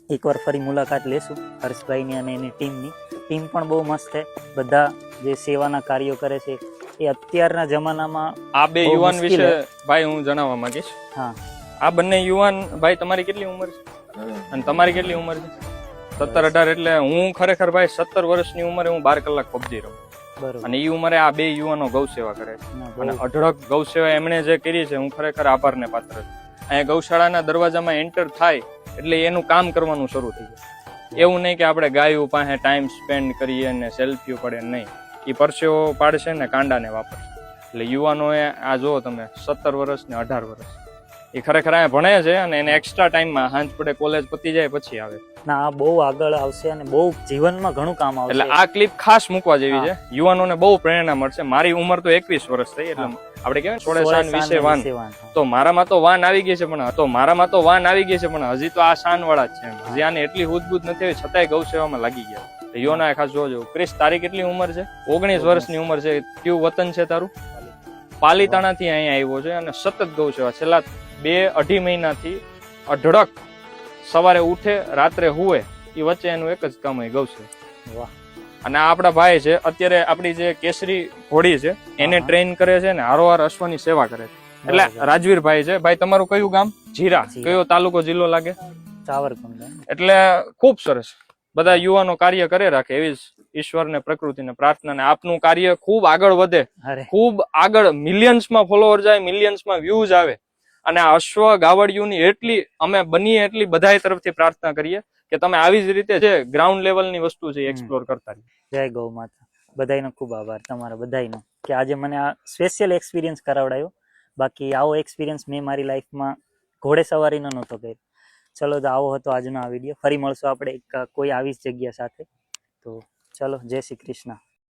એકવાર ફરી મુલાકાત લેશું હર્ષભાઈની અને એની ટીમની. ટીમ પણ બહુ મસ્ત છે. બધા જે સેવાના કાર્યો કરે છે એ અત્યારના જમાનામાં આ બે બહુ યુવાન મુશ્કેલ વિશે હે. ભાઈ હું જણાવવા માંગીશ. હા આ બંને યુવાન ભાઈ, તમારી કેટલી ઉંમર છે અને તમારી કેટલી ઉંમર છે? 17-18. એટલે હું ખરેખર ભાઈ 17 વર્ષની ઉંમરે હું 12 કલાક પબજી રમું, બરોબર. અને એ ઉંમરે આ બે યુવાનો ગૌ સેવા કરે છે. ના, અને બહુ અઢળક ગૌ સેવા એમણે જે કરી છે, હું ખરેખર આભારને પાત્ર છું. અહીંયા ગૌશાળાના દરવાજામાં એન્ટર થાય એટલે એનું કામ કરવાનું શરૂ થઈ જાય. એવું નહીં કે આપણે ગાયો પાસે ટાઈમ સ્પેન્ડ કરીએ અને સેલ્ફીઓ પડે, નહીં. એ પરસેવો પાડશે ને કાંડાને વાપરશે. એટલે યુવાનોએ આ જુઓ તમે 17 વર્ષ ને 18 વર્ષ, એ ખરેખર અહીંયા ભણે છે અને એને એક્સ્ટ્રા ટાઈમમાં સાંજ પડે કોલેજ પતી જાય પછી આવે. ના, આ બહુ આગળ આવશે અને બહુ જીવનમાં ઘણું કામ આવશે. એટલે આ ક્લિપ ખાસ મૂકવા જેવી છે. યુવાનોને બહુ પ્રેરણા મળશે. મારી ઉંમર તો 21 વર્ષ થઈ, એટલે આપણે કહેવાય સોળે શાન વિશે વાન. તો મારામાં તો વાન આવી ગઈ છે, પણ હજી તો આ શાન વાળા જ છે. હજી આને એટલી હુજબૂજ નથી આવી, છતાંય ગૌ સેવામાં લાગી ગયા. યુવાનોએ ખાસ જોજો. ક્રિશ, તારી કેટલી ઉંમર છે? 19 વર્ષની ઉંમર છે. કયું વતન છે તારું? પાલીતાણાથી અહીંયા આવ્યો છે અને સતત ગૌ સેવા છેલ્લા 2-2.5 મહિનાથી અઢળક. સવારે ઉઠે, રાત્રે હુએ, એ વચ્ચે એનું એક જ કામ હોય, ગૌ સેવા. વાહ. અને આ આપણા ભાઈ છે, અત્યારે આપણી જે કેસરી ઘોડી છે એને ટ્રેન કરે છે ને હારોહાર અશ્વની સેવા કરે છે. એટલે રાજવીરભાઈ છે. ભાઈ તમારું કયું ગામ? જીરા. કયો તાલુકો, જિલ્લો લાગે? સાવરકુંડલા. એટલે ખૂબ સરસ. બધા યુવાનો કાર્ય કરે રાખે, એવી ઈશ્વરને પ્રકૃતિને પ્રાર્થના. ને આપનું કાર્ય ખૂબ આગળ વધે, ખૂબ આગળ, મિલિયન્સમાં ફોલોવર જાય, મિલિયન્સમાં વ્યૂઝ આવે. અને આ અશ્વ ગાવડિયુની એટલી અમે બનીએ એટલી બધા તરફથી પ્રાર્થના કરીએ કે તમે આવી જ રીતે જે ગ્રાઉન્ડ લેવલની વસ્તુ છે એક્સપ્લોર કરતા રહીએ. જય ગૌ માતા. બધાનો ખૂબ આભાર તમારા બધાનો કે આજે મને આ સ્પેશિયલ એક્સપિરિયન્સ કરાવડાયો. બાકી આવો એક્સપિરિયન્સ મેં મારી લાઈફમાં ઘોડે સવારીનો નહોતો કર્યો. ચલો, તો આવો હતો આજનો આ વિડીયો. ફરી મળશું આપણે કોઈ આવી જ જગ્યા સાથે. તો ચલો, જય શ્રી કૃષ્ણ.